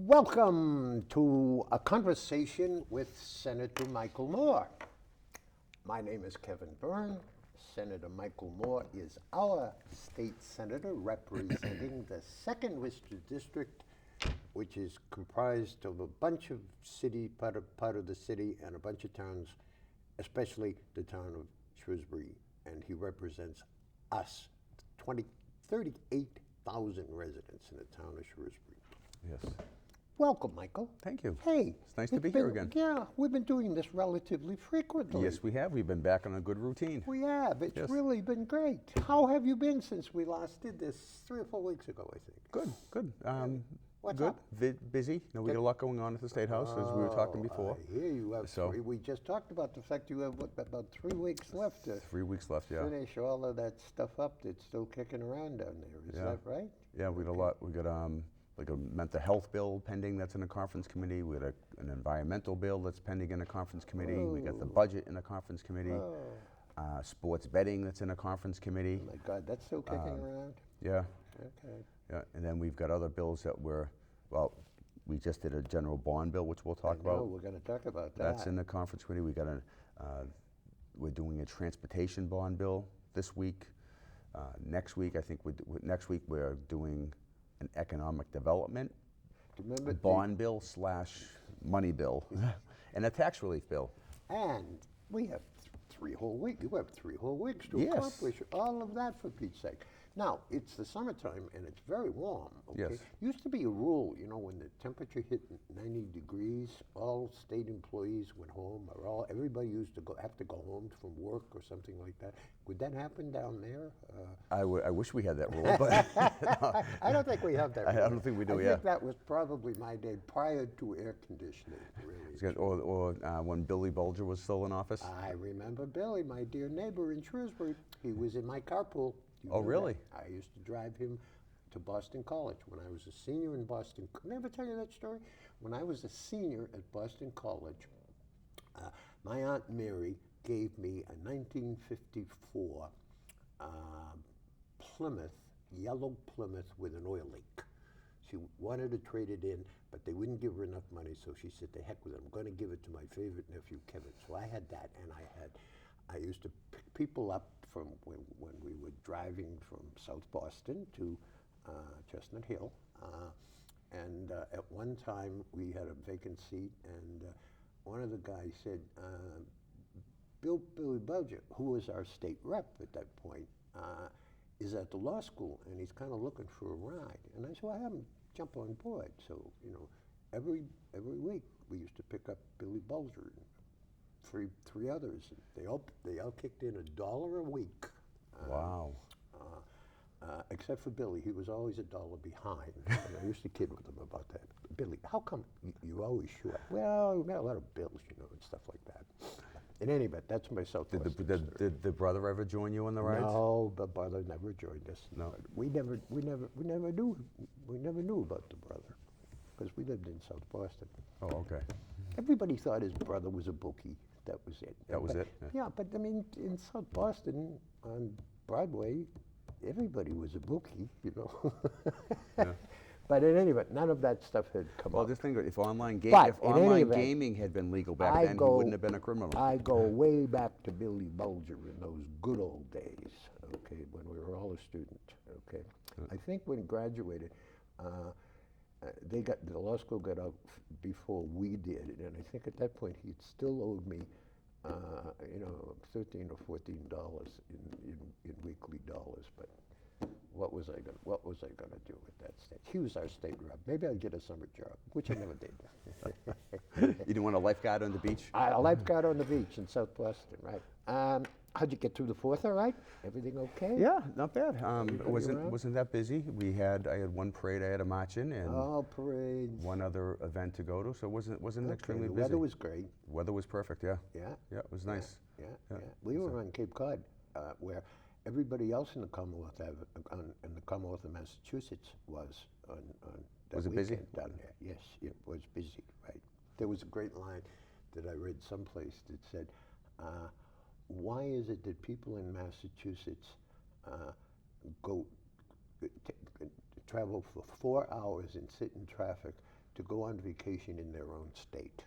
Welcome to a conversation with Senator Michael Moore. My name is Kevin Byrne. Senator Michael Moore is our state senator representing the 2nd Worcester District, which is comprised of a bunch of city, part of the city, and a bunch of towns, especially the town of Shrewsbury. And he represents us, 38,000 residents in the town of Shrewsbury. Yes. Welcome, Michael. Thank you. Hey. It's nice to be here again. Yeah, we've been doing this relatively frequently. Yes, we have. We've been back on a good routine. We have. It's Yes. really been great. How have you been since we last did this 3 or 4 weeks ago, I think? Good, good. What's good. up? Busy. You know, we got a lot going on at the State House, as we were talking before. I hear you have So- three. We just talked about the fact you have about 3 weeks left to 3 weeks left, yeah. finish all of that stuff up that's still kicking around down there. Is Yeah. that right? Yeah, we got a lot. We got like a mental health bill pending that's in a conference committee. We got an environmental bill that's pending in a conference committee. We got the budget in a conference committee. Sports betting that's in a conference committee. Oh my God, that's still kicking around? Yeah. Okay. Yeah, and then we've got other bills that we just did a general bond bill, which we'll talk No, about. we're going to talk about that. That's in the conference committee. We're doing a transportation bond bill this week. Next week, I think we're doing an economic development Remember bond bill / money bill, and a tax relief bill. And we have 3 whole weeks. You have 3 whole weeks to Yes. accomplish all of that, for Pete's sake. Now, it's the summertime and it's very warm. Okay? Yes. Used to be a rule, you know, when the temperature hit 90 degrees, all state employees went home, or everybody used to have to go home from work or something like that. Would that happen down there? I wish we had that rule, but I don't think we have that. I rule. don't think we do, I yeah. think that was probably my day prior to air conditioning. Really. It's good. Or when Billy Bulger was still in office. I remember Billy, my dear neighbor in Shrewsbury. He was in my carpool. You Oh, knew really? that. I used to drive him to Boston College when I was a senior in Boston. Never tell you that story? When I was a senior at Boston College, my Aunt Mary gave me a 1954 Plymouth, yellow Plymouth with an oil leak. She wanted to trade it in, but they wouldn't give her enough money, so she said, "The heck with it, I'm going to give it to my favorite nephew, Kevin." So I had that, and I used to pick people up from when we were driving from South Boston to Chestnut Hill. And at one time, we had a vacant seat, and one of the guys said, Billy Bulger, who was our state rep at that point, is at the law school, and he's kind of looking for a ride. And I said, well, I have him jump on board. So, you know, every week we used to pick up Billy Bulger and three others. They all kicked in $1 a week. Wow. Except for Billy, he was always $1 behind. And I used to kid with him about that. Billy, how come you always show up? Well, we got a lot of bills, you know, and stuff like that. In any event, that's my Southwest. Did the brother ever join you on the rides? No, the brother never joined us. No. We never knew about the brother because we lived in South Boston. Oh, okay. Everybody thought his brother was a bookie. That was it. That was it? Yeah, but I mean, in South Boston on Broadway, everybody was a bookie, you know. Yeah. But in any event, none of that stuff had come Well, up. just think, if online But in any event, gaming had been legal back then, he wouldn't have been a criminal. I go way back to Billy Bulger in those good old days, okay, when we were all a student, okay. I think when graduated, the law school got out before we did, and I think at that point he still owed me, you know, $13 or $14 in weekly dollars, but what was I gonna do with that state? He was our state rep. Maybe I'd get a summer job, which I never did. You didn't want a lifeguard on the beach? A lifeguard on the beach in South Boston, right? How'd you get through the 4th? All right? Everything okay? Yeah, not bad. It Everybody around? wasn't that busy. I had one parade I had to march in, and Oh, parades. one other event to go to, so it wasn't Okay, extremely the busy. weather was great. Weather was perfect. Yeah. Yeah. Yeah, it was nice. Yeah. Yeah. We were on Cape Cod, where everybody else in the Commonwealth of Massachusetts was on that Was it busy? weekend down there. Yes, it was busy. Right. There was a great line that I read someplace that said, "Why is it that people in Massachusetts travel for 4 hours and sit in traffic to go on vacation in their own state.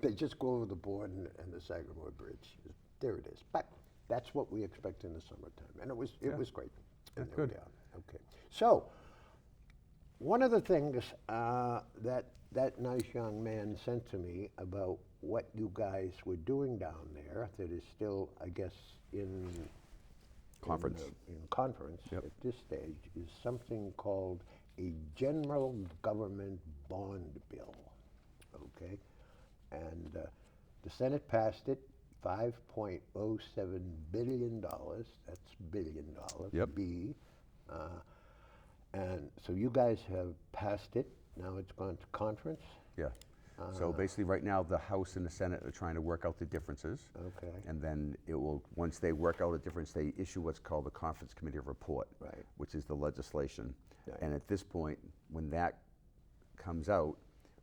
They just go over the board and the Sagamore Bridge. There it is. But that's what we expect in the summertime, and it was great. And there Good. we are. Okay. So one of the things that nice young man sent to me about what you guys were doing down there that is still, I guess, in Conference. in conference Yep. at this stage is something called a general government bond bill. Okay, and the Senate passed it, $5.07 billion. That's billion dollars. Yep. B. And so you guys have passed it. Now it's gone to conference. Yeah. So basically, right now, the House and the Senate are trying to work out the differences. Okay. And then it will, once they work out a difference, they issue what's called the Conference Committee report, Right. which is the legislation. Right. And at this point, when that comes out,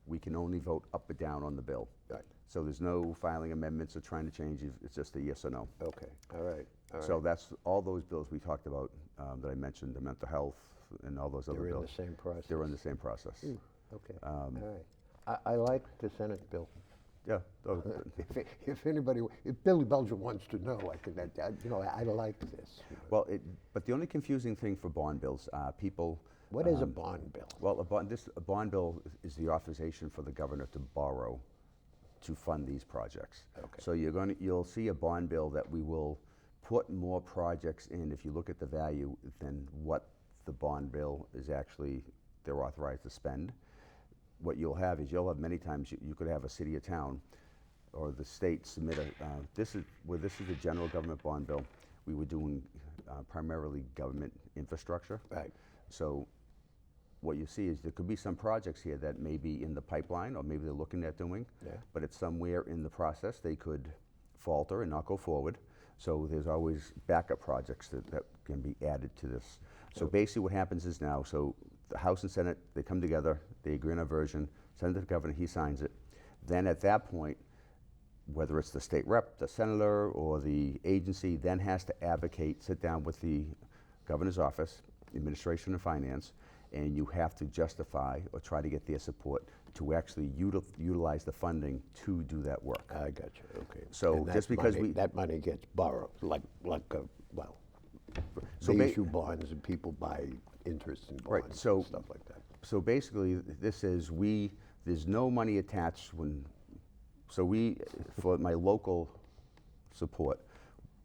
we can only vote up or down on the bill. Right. So there's no filing amendments or trying to change it. It's just a yes or no. Okay. All right. All So right. that's all those bills we talked about that I mentioned, the mental health and all those other They're in bills. the same process. They're in the same process. Okay. All right. I like the Senate bill. Yeah. those- If anybody, if Billy Bulger wants to know, I can. I like this. Well, but the only confusing thing for bond bills, people. What is a bond bill? Well, a bond bill is the authorization for the governor to borrow to fund these projects. Okay. So you'll see a bond bill that we will put more projects in, if you look at the value, than what the bond bill is actually, they're authorized to spend. What you'll have is, many times, you could have a city or town or the state submit this is a general government bond bill. We were doing primarily government infrastructure. Right. So what you see is there could be some projects here that may be in the pipeline, or maybe they're looking at doing, Yeah. but it's somewhere in the process they could falter and not go forward. So there's always backup projects that can be added to this. So basically what happens is now, so the House and Senate, they come together, they agree on a version, send it to the governor, he signs it. Then at that point, whether it's the state rep, the senator, or the agency, then has to advocate, sit down with the governor's office, administration and finance, and you have to justify or try to get their support to actually utilize the funding to do that work. I got you. Okay. So And just because that money gets borrowed, like well, So they ba- issue bonds and people buy interest in bonds Right, so- and stuff like that. So basically, this is there's no money attached for my local support,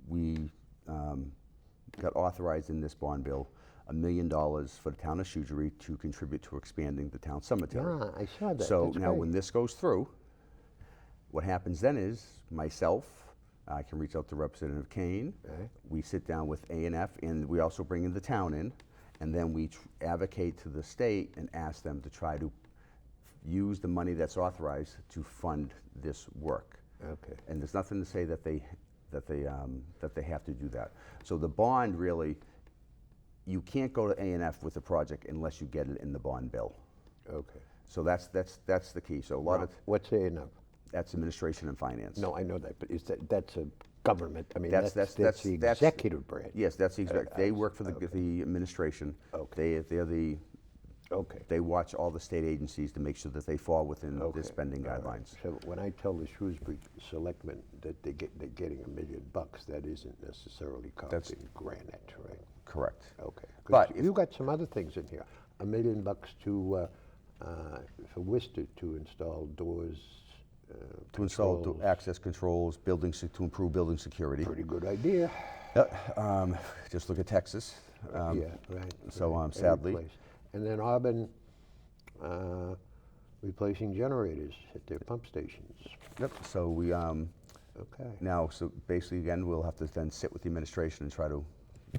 we got authorized in this bond bill $1 million for the town of Shrewsbury to contribute to expanding the town cemetery. Yeah, I saw that. So That's now great. when this goes through, what happens then is myself, I can reach out to Representative Kane. Right. We sit down with A&F, and we also bring in the town in, and then we advocate to the state and ask them to try to use the money that's authorized to fund this work. Okay. And there's nothing to say that they have to do that. So the bond really, you can't go to A&F with the project unless you get it in the bond bill. Okay. So that's the key. So a lot of What's A enough? that's administration and finance. No, I know that, but that's a government. I mean, That's- that's that's- the that's- executive branch. Yes, that's the exact. They work for the administration. Okay. They're the. Okay. They watch all the state agencies to make sure that they fall within Okay. the spending All right. guidelines. So when I tell the Shrewsbury selectmen that they're getting $1 million, that isn't necessarily That's- costing granite, right? Correct. Okay. 'Cause But if- you got some other things in here. $1 million for Worcester to install doors. To install controls. access controls, to improve building security. Pretty good idea. Just look at Texas. Yeah, right. so, right, every sadly- place. And then Auburn replacing generators at their pump stations. Yep. So we Okay. now, so basically, again, we'll have to then sit with the administration and try to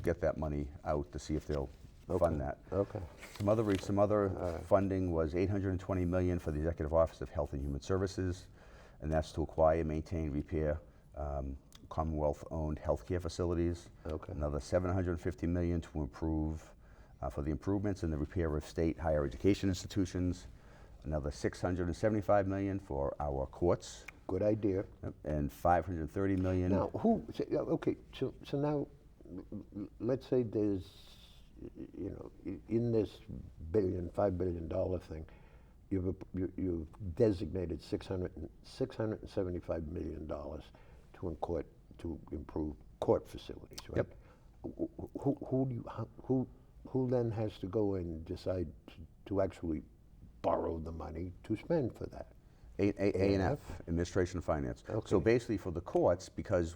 get that money out to see if they'll fund that. Okay. Some other funding was $820 million for the Executive Office of Health and Human Services, and that's to acquire, maintain, repair Commonwealth-owned healthcare facilities. Okay. Another $750 million to improve for the improvements in the repair of state higher education institutions. Another $675 million for our courts, Good idea. and $530 million. Now, okay, so now, let's say there's, in this $5 billion thing, you've designated $675 million to improve court facilities, right? Yep. Who then has to go and decide to actually borrow the money to spend for that? A&F, Administration of Finance. Okay. So basically for the courts, because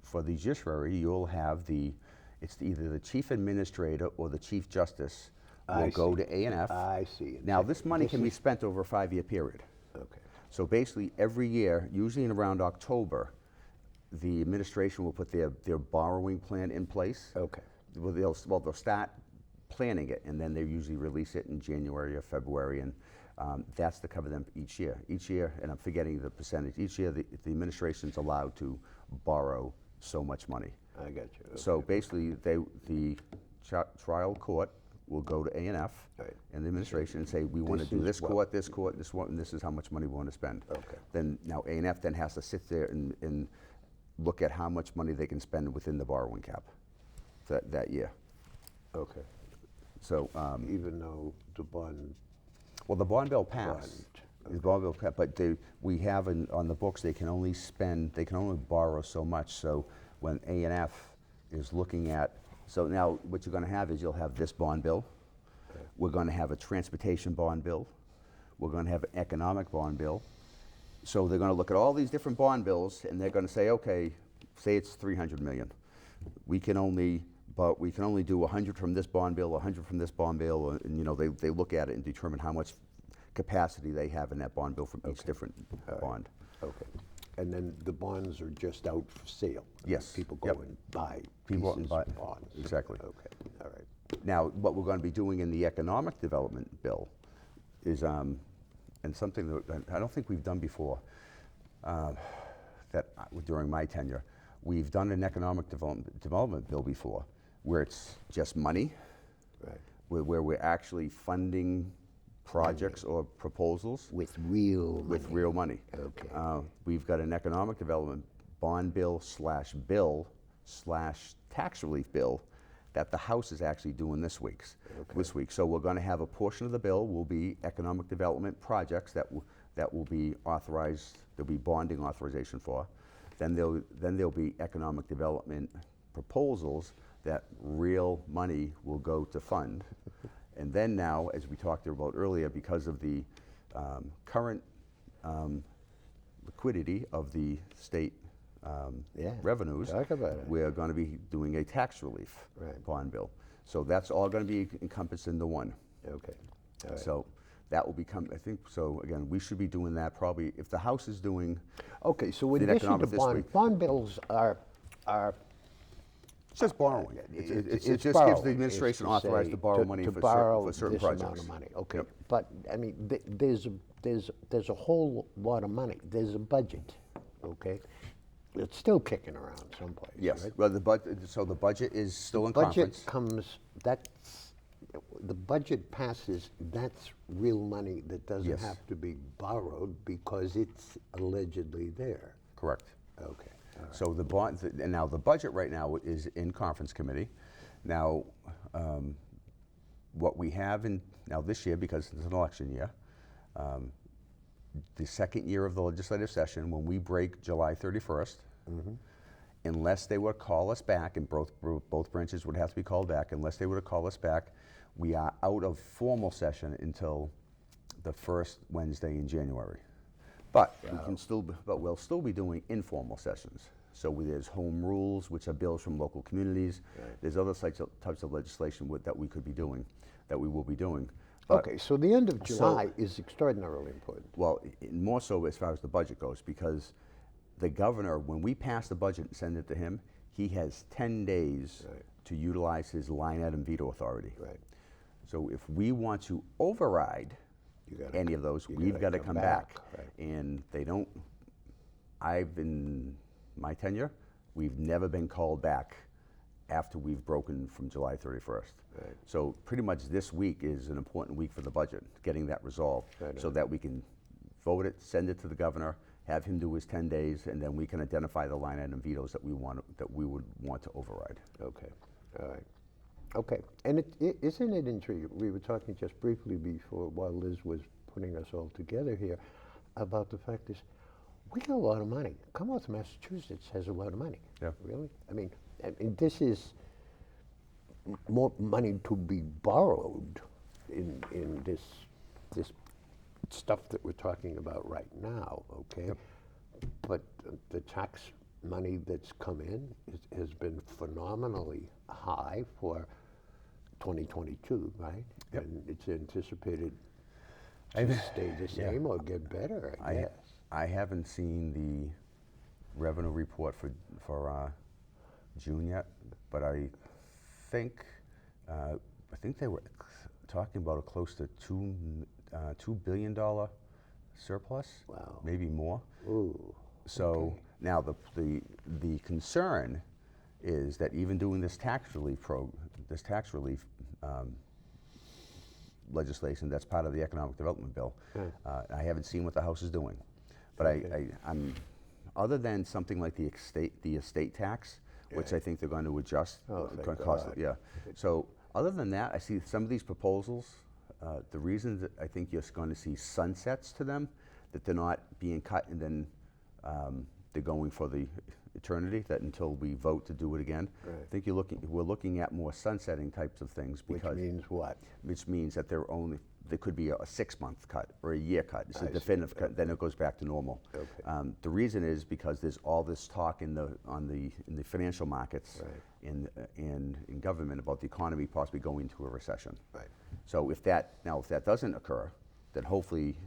for the judiciary, you'll have it's either the chief administrator or the chief justice will go to A&F. I see. Now this money can be spent over a 5-year period. Okay. So basically every year, usually in around October, the administration will put their borrowing plan in place. Okay. Well, they'll start planning it, and then they usually release it in January or February, and that's to cover them each year. Each year, and I'm forgetting the percentage, each year the administration's allowed to borrow so much money. I got you. Okay. So basically, the trial court will go to A&F Right. and the administration and say, we want to This do is this what- court, this court, this one, and this is how much money we want to spend. Okay. Then now A&F then has to sit there and look at how much money they can spend within the borrowing cap that year. Okay. So, Even though the bond, well, the bond bill passed. Bond, The bond bill passed, but we have on the books, they can only borrow so much. So when A&F is looking at, so now what you're going to have is you'll have this bond bill. We're going to have a transportation bond bill. We're going to have an economic bond bill. So they're going to look at all these different bond bills, and they're going to say, okay, say it's 300 million. We can only do 100 from this bond bill, 100 from this bond bill, and you know they look at it and determine how much capacity they have in that bond bill from each different bond. okay. And then the bonds are just out for sale? Yes. People go Yep. and buy People pieces buy- of bonds? exactly. Okay, all right. Now, what we're going to be doing in the economic development bill is, and something that I don't think we've done before, during my tenure, we've done an economic development bill before, where it's just money, Right. where we're actually funding projects or proposals With real money? with real money. Okay. We've got an economic development bond bill / tax relief bill that the House is actually doing this week. So we're going to have a portion of the bill will be economic development projects that will be authorized. There'll be bonding authorization for. Then there'll be economic development proposals that real money will go to fund. And then now, as we talked about earlier, because of the current liquidity of the state Yeah, revenues, talk about it. we're going to be doing a tax relief Right. bond bill. So that's all going to be encompassed in the one. Okay, all right. So that will become, I think, so again, we should be doing that probably, if the House is doing, Okay, so in the addition to economic this week. bond bills are it's just borrowing. it's It just gives borrowing, the administration is to authorized say, to borrow money for borrow certain this projects. amount of money. Okay, Yep. but I mean, there's a whole lot of money. There's a budget. Okay, it's still kicking around someplace. Yes, right? well, the budget is still in Budget conference. the budget passes. That's real money that doesn't Yes. have to be borrowed because it's allegedly there. Correct. Okay. So the bond, and now the budget right now is in conference committee. Now, what we have now this year, because it's an election year, the second year of the legislative session, when we break July 31st, unless they would call us back, and both branches would have to be called back, unless they were to call us back, we are out of formal session until the first Wednesday in January. But we'll still be doing informal sessions. So there's home rules, which are bills from local communities. Right. There's other types of legislation that we could be doing, that we will be doing. But, Okay, so the end of July is extraordinarily important. well, more so as far as the budget goes, because the governor, when we pass the budget and send it to him, he has 10 days Right. to utilize his line item veto authority. Right. So if we want to override You gotta any of those, you we've gotta got to come come back, back. right. And they don't, my tenure, we've never been called back after we've broken from July 31st. Right. So pretty much this week is an important week for the budget, getting that resolved, Right, so right. that we can vote it, send it to the governor, have him do his 10 days, and then we can identify the line item vetoes that we would want to override. Okay, all right. Okay, and isn't it intriguing? We were talking just briefly before while Liz was putting us all together here about the fact is we got a lot of money. Commonwealth of Massachusetts has a lot of money. Yeah. Really? I mean, this is more money to be borrowed in this stuff that we're talking about right now, okay? Yep. But the tax money that's come in has been phenomenally high for 2022, right? Yep. And it's anticipated to I've- stay the yeah. same or get better, I guess. I haven't seen the revenue report for June yet, but I think they were talking about a close to $2 billion surplus. Wow. Maybe more. Ooh. So now the concern is that even doing this tax relief legislation that's part of the economic development bill, I haven't seen what the House is doing, but I'm other than something like the estate tax, which I think they're going to adjust. Oh, thank cost- God. Yeah. So other than that, I see some of these proposals. The reason that I think you're going to see sunsets to them, that they're not being cut and then they're going for the eternity, that until we vote to do it again. Right. I think we're looking at more sunsetting types of things, Which because means what? which means that there could be a 6-month cut or a year cut. It's a I see. definitive cut. Then it goes back to normal. Okay. The reason is because there's all this talk in the financial markets Right. and in government about the economy possibly going into a recession. Right. So if that doesn't occur, then hopefully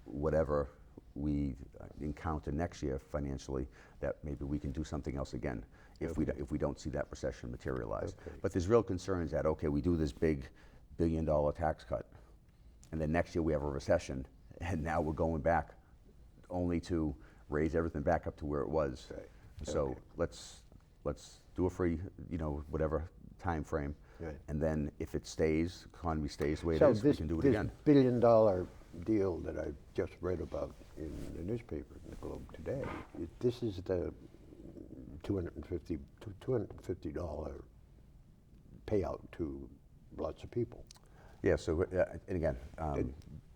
whatever we encounter next year financially, that maybe we can do something else again if we don't see that recession materialize. Okay. But there's real concerns that, okay, we do this big $1 billion tax cut, and then next year we have a recession, and now we're going back only to raise everything back up to where it was. Right. So Okay. let's do a free, whatever time frame, Right. and then if it stays, economy stays the way it So is, we this, can do it this again. $1 billion deal that I just read about in the newspaper, in the Globe today, this is the $250 payout to lots of people, Yeah. So and again,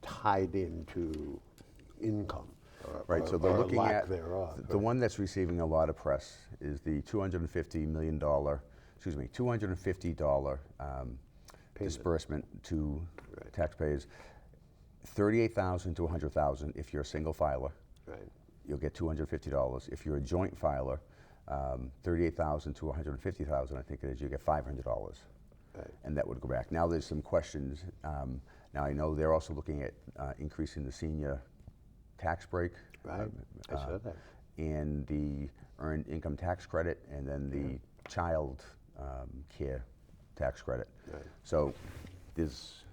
tied into income. right. So or they're looking lack at thereof. the one that's receiving a lot of press is the $250 million, $250 disbursement to taxpayers. 38,000 to 100,000 if you're a single filer. Right. You'll get $250. If you're a joint filer, 38,000 to 150,000, I think it is, you get $500. Right. And that would go back. Now there's some questions. Now I know they're also looking at increasing the senior tax break. Right. I saw that. And the earned income tax credit, and then the child care tax credit. Right. So there's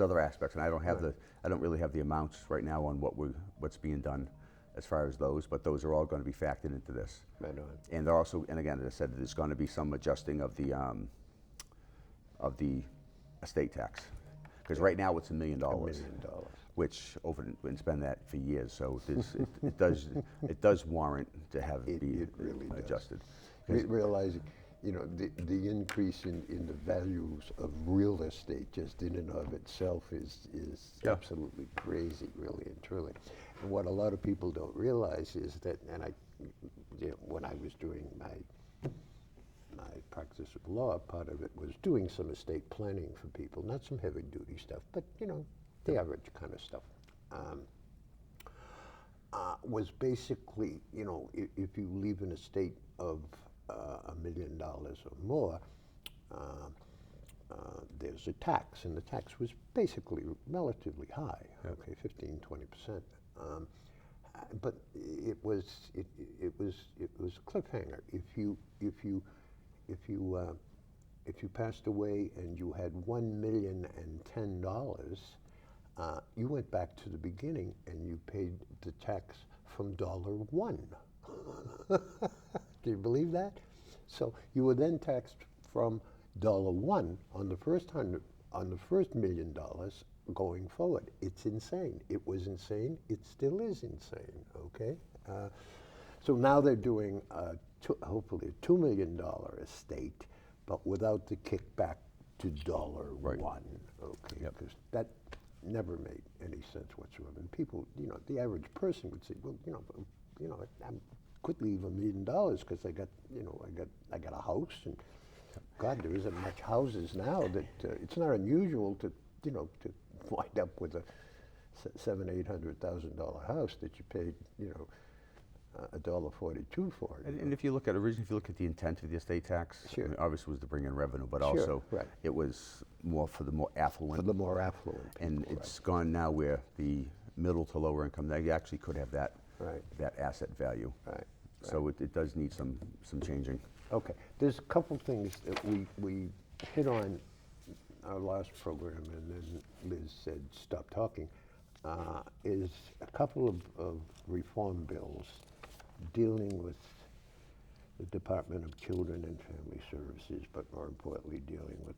other aspects, and I don't really have the amounts right now on what's being done as far as those, but those are all going to be factored into this. Right on. And they're also, and again, as I said, there's going to be some adjusting of the estate tax, because right now it's $1 million. $1 million. Which been spend that for years, so it does warrant to have it be It really does. adjusted. Realizing, the increase in the values of real estate just in and of itself is Yeah. absolutely crazy, really and truly. And what a lot of people don't realize is that, and when I was doing my practice of law, part of it was doing some estate planning for people, not some heavy duty stuff, but the average kind of stuff. Was basically, if you leave an estate of $1 million or more, there's a tax, and the tax was basically relatively high, okay, 15–20%. But it was a cliffhanger. If you passed away and you had $1,010,010, you went back to the beginning and you paid the tax from $1. Can you believe that? So you were then taxed from $1 on the first $1 million going forward. It's insane. It was insane. It still is insane. Okay. So now they're doing hopefully a $2 million estate, but without the kickback to $1. Right. Okay. Yep. Because that never made any sense whatsoever. And people, the average person would say, well, I could leave $1 million because I got a house, and God, there isn't much houses now that it's not unusual to wind up with a $700,000-800,000 house that you paid, $1.42 for. And if you look at originally, if you look at the intent of the estate tax, Sure. I mean, obviously was to bring in revenue, but Sure, also right. it was more for the more affluent. For the more affluent people, And it's gone now where the middle to lower income, they actually could have that Right. that asset value. Right. So it does need some changing. Okay, there's a couple things that we hit on our last program, and then Liz said, stop talking, is a couple of reform bills dealing with the Department of Children and Family Services, but more importantly, dealing with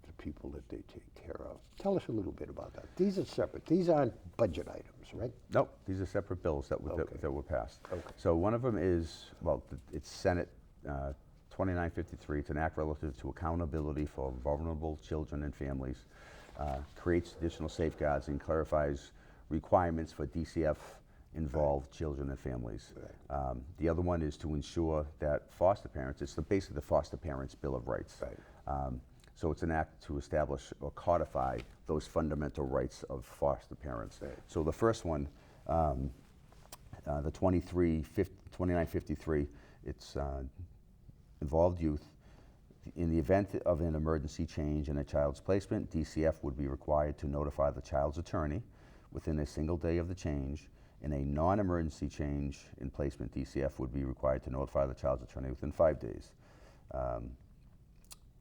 the people that they take care of. Tell us a little bit about that. These are separate. These aren't budget items, right? Nope, these are separate bills that Okay. that were passed. Okay. So one of them is, well, it's Senate 2953. It's an act relative to accountability for vulnerable children and families, creates additional safeguards and clarifies requirements for DCF involved children and families. Right. The other one is to ensure that foster parents, it's basically the Foster Parents Bill of Rights. Right. So it's an act to establish or codify those fundamental rights of foster parents. Right. So the first one, the 2953, it's involved youth. In the event of an emergency change in a child's placement, DCF would be required to notify the child's attorney within a single day of the change. In a non-emergency change in placement, DCF would be required to notify the child's attorney within 5 days.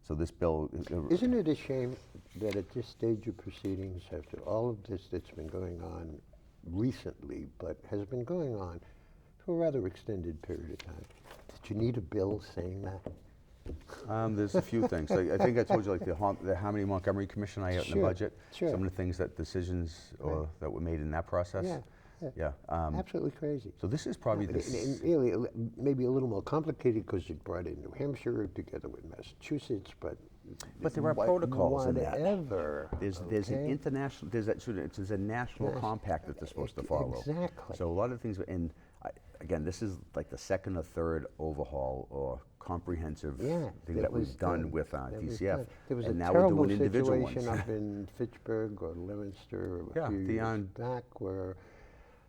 So this bill... Isn't it a shame that at this stage of proceedings, after all of this that's been going on recently, but has been going on for a rather extended period of time, that you need a bill saying that? There's a few things. I think I told you, like the Harmony Montgomery Commission I had in the Sure, budget. sure. Some of the things decisions that were made in that process. Yeah. Yeah. Absolutely crazy. So this is probably And the really, maybe a little more complicated because you brought in New Hampshire together with Massachusetts, but there are protocols in that. Whatever. There's an okay? international, there's a national Yes. compact that they're supposed to follow. Exactly. So a lot of things, and again, this is like the second or third overhaul or comprehensive thing that we've done with DCF. There was and a now terrible we're doing individual situation ones. up in Fitchburg or Leominster a Yeah, few years beyond- back where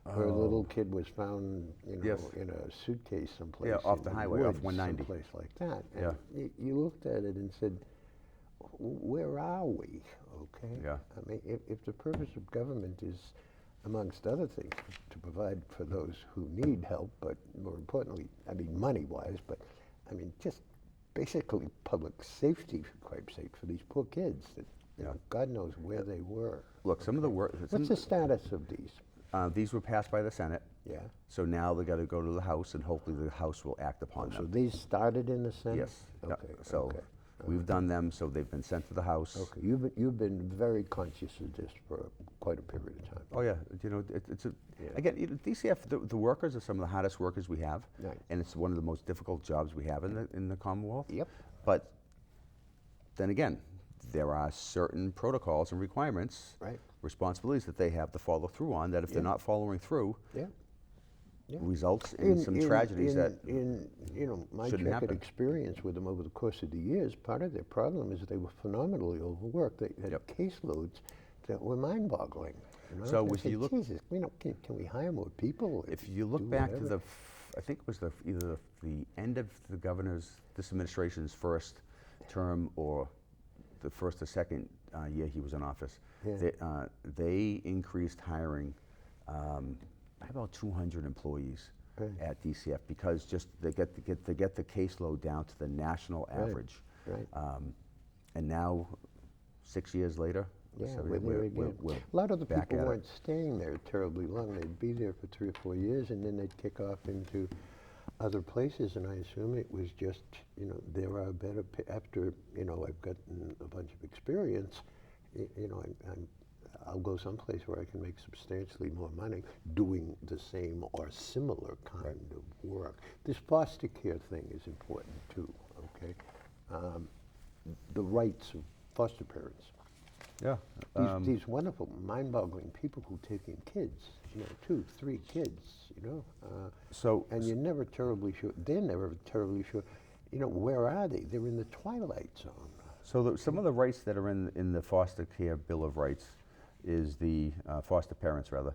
a little kid was found, Yes. in a suitcase someplace. Yeah, off in the the highway, off woods, 190. someplace like that. Yeah. And you looked at it and said, where are we? Okay. Yeah. I mean, if the purpose of government is, amongst other things, to provide for those who need help, but more importantly, I mean, money-wise, but I mean, just basically public safety, for Christ's sake, for these poor kids that, God knows where they were. Look, some of the work. What's the status of these? These were passed by the Senate. Yeah. So now they got to go to the House, and hopefully the House will act upon So them. these started in the Senate? Yes. Yeah. Okay. So okay. we've done them, so they've been sent to the House. Okay. You've been very conscious of this for quite a period of time. Oh yeah, it's a again, DCF. The workers are some of the hardest workers we have, Right. and it's one of the most difficult jobs we have in the Commonwealth. Yep. But then again, there are certain protocols and requirements, Right. responsibilities that they have to follow through on. That if they're not following through, Yeah. Yeah. results in some tragedies that in my shouldn't checkered happen. experience with them over the course of the years, part of their problem is they were phenomenally overworked. They had caseloads that were mind-boggling. So And I if said, you look- Jesus, can we hire more people? If you look do back to whatever?" I think it was either the end of this administration's first term or the first or second year he was in office, Yeah. they increased hiring by about 200 employees Right. at DCF because just they get the caseload down to the national average. Right. And now, 6 years later, Yeah, so we're there again. we're A lot of the back people at it. weren't staying there terribly long. They'd be there for 3 or 4 years, and then they'd kick off into other places. And I assume it was just, there are better. After I've gotten a bunch of experience, I'll go someplace where I can make substantially more money doing the same or similar kind of work. This foster care thing is important too. Okay, the rights of foster parents. Yeah. These wonderful, mind-boggling people who take in kids, 2, 3 kids, So, and you're never terribly sure, they're never terribly sure, where are they? They're in the twilight zone. some of the rights that are in the foster care Bill of Rights is the foster parents, rather,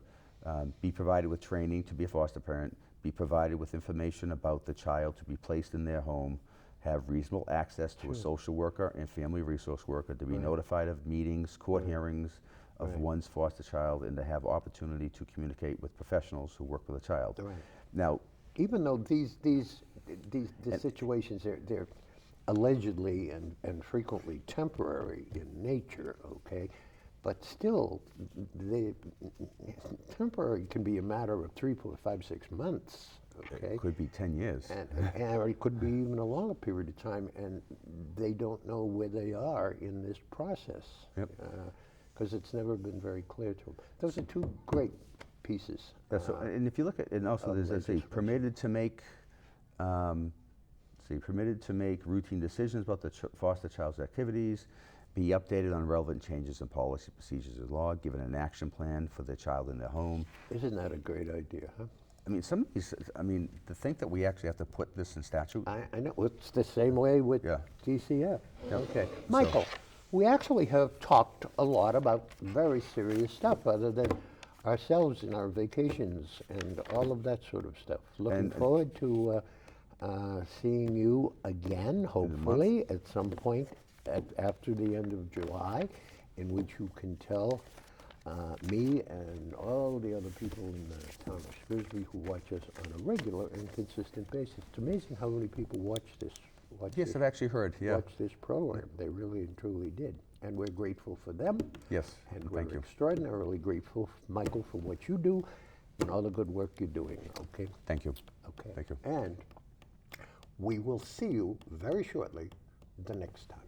be provided with training to be a foster parent, be provided with information about the child to be placed in their home, have reasonable access to a social worker and family resource worker, to be notified of meetings, court hearings of one's foster child, and to have opportunity to communicate with professionals who work with a child. Right. Now, Even though these situations, they're allegedly and frequently temporary in nature, okay? But still, temporary can be a matter of 3, 4, 5, 6 months, okay? it could be 10 years. Or it could be even a longer period of time, and they don't know where they are in this process. Yep. Because it's never been very clear to them. Those are 2 great pieces. Yeah, so, and if you look at, and also there's, let's see, permitted to make routine decisions about the foster child's activities, be updated on relevant changes in policy, procedures, and law, given an action plan for the child in their home. Isn't that a great idea, huh? I mean, some of these, to think that we actually have to put this in statute. I know, it's the same way with Yeah. DCF. Yep. Okay. Michael, we actually have talked a lot about very serious stuff other than ourselves and our vacations and all of that sort of stuff. Looking forward to seeing you again, hopefully, at some point after the end of July, in which you can tell me and all the other people in the town of Shrewsbury who watch us on a regular and consistent basis. It's amazing how many people watch this. Yes, I've actually heard, yeah. Watch this program. They really and truly did. And we're grateful for them. Yes, And thank we're you. extraordinarily grateful, Michael, for what you do and all the good work you're doing, okay? Thank you. Okay. Thank you. And we will see you very shortly the next time.